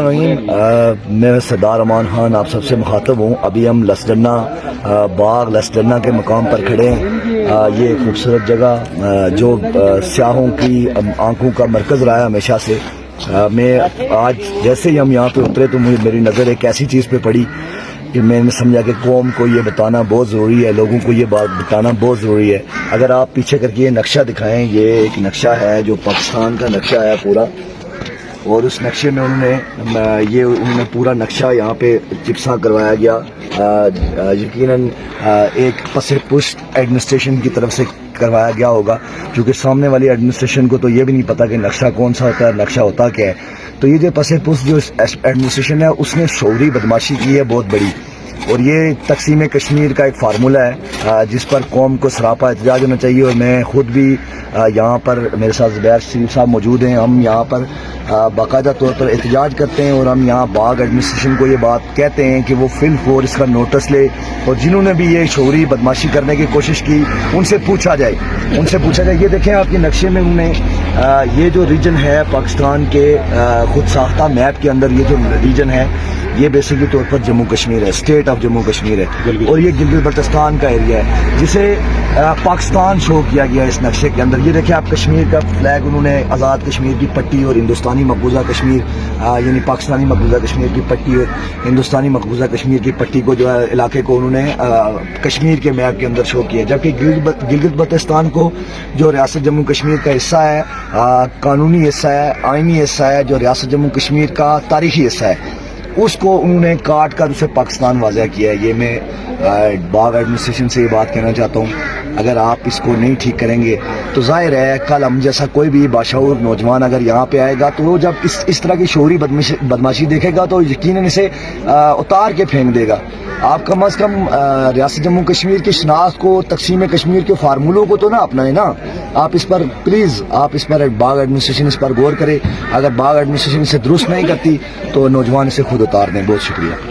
میں سردار امان خان آپ سب سے مخاطب ہوں. ابھی ہم لسڈنا باغ لسڈنا کے مقام پر کھڑے ہیں. یہ خوبصورت جگہ جو سیاحوں کی آنکھوں کا مرکز رہا ہے ہمیشہ سے. میں آج جیسے ہی ہم یہاں پہ اترے تو میری نظر ایک ایسی چیز پہ پڑی کہ میں نے سمجھا کہ قوم کو یہ بتانا بہت ضروری ہے, لوگوں کو یہ بات بتانا بہت ضروری ہے. اگر آپ پیچھے کر کے یہ نقشہ دکھائیں, یہ ایک نقشہ ہے جو پاکستان کا نقشہ ہے پورا, اور اس نقشے میں انہوں نے پورا نقشہ یہاں پہ چپسا کروایا گیا. یقیناً ایک پس پشت ایڈمنسٹریشن کی طرف سے کروایا گیا ہوگا, کیونکہ سامنے والی ایڈمنسٹریشن کو تو یہ بھی نہیں پتا کہ نقشہ کون سا ہوتا ہے, نقشہ ہوتا کیا ہے. تو یہ جو پس پشت جو ایڈمنسٹریشن ہے اس نے شعوری بدماشی کی ہے بہت بڑی, اور یہ تقسیم کشمیر کا ایک فارمولہ ہے جس پر قوم کو سراپا احتجاج ہونا چاہیے. اور میں خود بھی یہاں پر, میرے ساتھ زبیر شریف صاحب موجود ہیں, ہم یہاں پر باقاعدہ طور پر احتجاج کرتے ہیں, اور ہم یہاں باغ ایڈمنسٹریشن کو یہ بات کہتے ہیں کہ وہ فی الفور اس کا نوٹس لے, اور جنہوں نے بھی یہ شعوری بدماشی کرنے کی کوشش کی ان سے پوچھا جائے. یہ دیکھیں آپ کے نقشے میں انہوں نے یہ جو ریجن ہے پاکستان کے خود ساختہ میپ کے اندر, یہ جو ریجن ہے یہ بیسیکلی طور پر جموں کشمیر ہے, اسٹیٹ آف جموں کشمیر ہے, اور یہ گلگت بلتستان کا ایریا ہے جسے پاکستان شو کیا گیا اس نقشے کے اندر. یہ دیکھیں آپ کشمیر کا فلیگ, انہوں نے آزاد کشمیر کی پٹی اور ہندوستانی مقبوضہ کشمیر یعنی پاکستانی مقبوضہ کشمیر کی پٹی اور ہندوستانی مقبوضہ کشمیر کی پٹی کو جو ہے علاقے کو انہوں نے کشمیر کے میپ کے اندر شو کیا, جبکہ گلگت بلتستان کو جو ریاست جموں کشمیر کا حصہ ہے, قانونی حصہ ہے, آئینی حصہ ہے, جو ریاست جموں کشمیر کا تاریخی حصہ ہے, اس کو انہوں نے کاٹ کر اسے پاکستان واضح کیا ہے. یہ میں باغ ایڈمنسٹریشن سے یہ بات کہنا چاہتا ہوں, اگر آپ اس کو نہیں ٹھیک کریں گے تو ظاہر ہے کل ہم جیسا کوئی بھی باشعور نوجوان اگر یہاں پہ آئے گا تو وہ جب اس طرح کی شعوری بدماشی دیکھے گا تو یقیناً اسے اتار کے پھینک دے گا. آپ کم از کم ریاست جموں کشمیر کی شناخت کو, تقسیم کشمیر کے فارمولوں کو تو نہ اپنائیں نا. آپ اس پر پلیز, آپ اس پر باغ ایڈمنسٹریشن اس پر غور کرے. اگر باغ ایڈمنسٹریشن اسے درست نہیں کرتی تو نوجوان اسے خود اتار دیں. بہت شکریہ.